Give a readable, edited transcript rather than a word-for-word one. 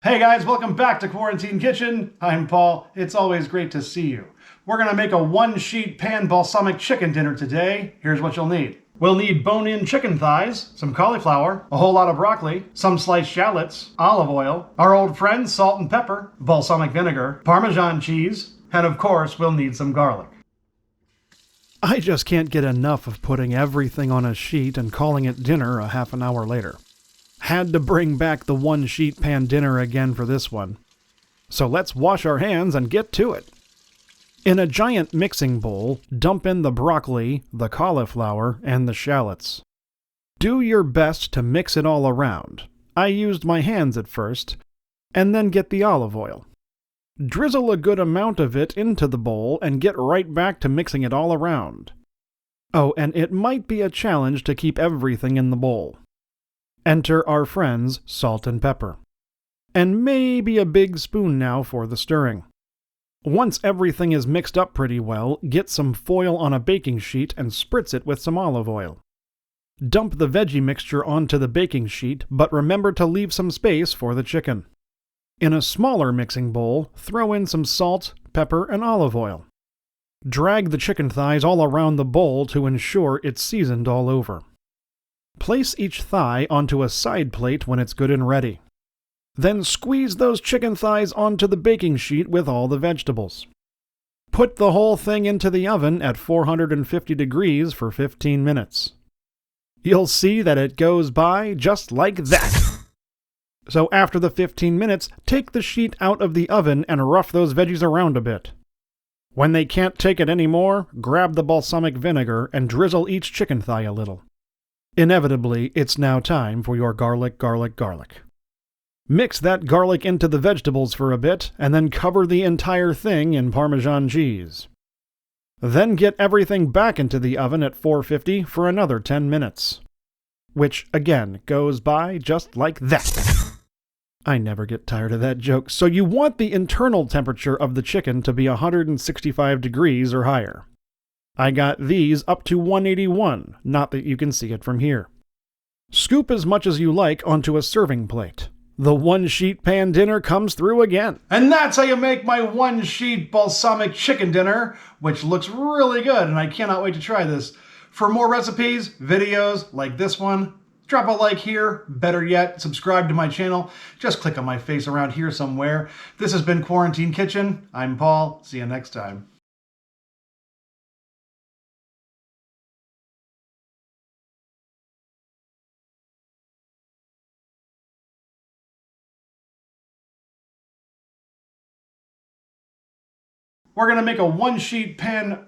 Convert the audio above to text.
Hey guys, welcome back to Quarantine Kitchen. I'm Paul. It's always great to see you. We're gonna make a one-sheet pan balsamic chicken dinner today. Here's what you'll need. We'll need bone-in chicken thighs, some cauliflower, a whole lot of broccoli, some sliced shallots, olive oil, our old friends salt and pepper, balsamic vinegar, Parmesan cheese, and of course we'll need some garlic. I just can't get enough of putting everything on a sheet and calling it dinner a half an hour later. Had to bring back the one-sheet pan dinner again for this one. So let's wash our hands and get to it. In a giant mixing bowl, dump in the broccoli, the cauliflower, and the shallots. Do your best to mix it all around. I used my hands at first, and then get the olive oil. Drizzle a good amount of it into the bowl and get right back to mixing it all around. Oh, and it might be a challenge to keep everything in the bowl. Enter our friends salt and pepper. And maybe a big spoon now for the stirring. Once everything is mixed up pretty well, get some foil on a baking sheet and spritz it with some olive oil. Dump the veggie mixture onto the baking sheet, but remember to leave some space for the chicken. In a smaller mixing bowl, throw in some salt, pepper, and olive oil. Drag the chicken thighs all around the bowl to ensure it's seasoned all over. Place each thigh onto a side plate when it's good and ready. Then squeeze those chicken thighs onto the baking sheet with all the vegetables. Put the whole thing into the oven at 450 degrees for 15 minutes. You'll see that it goes by just like that. So after the 15 minutes, take the sheet out of the oven and rough those veggies around a bit. When they can't take it anymore, grab the balsamic vinegar and drizzle each chicken thigh a little. Inevitably, it's now time for your garlic. Mix that garlic into the vegetables for a bit, and then cover the entire thing in Parmesan cheese. Then get everything back into the oven at 450 for another 10 minutes. Which, again, goes by just like that. I never get tired of that joke. So you want the internal temperature of the chicken to be 165 degrees or higher. I got these up to 181, not that you can see it from here. Scoop as much as you like onto a serving plate. The one-sheet pan dinner comes through again. And that's how you make my one-sheet balsamic chicken dinner, which looks really good, and I cannot wait to try this. For more recipes, videos like this one, drop a like here. Better yet, subscribe to my channel. Just click on my face around here somewhere. This has been Quarantine Kitchen. I'm Paul. See you next time. We're gonna make a one-sheet pan.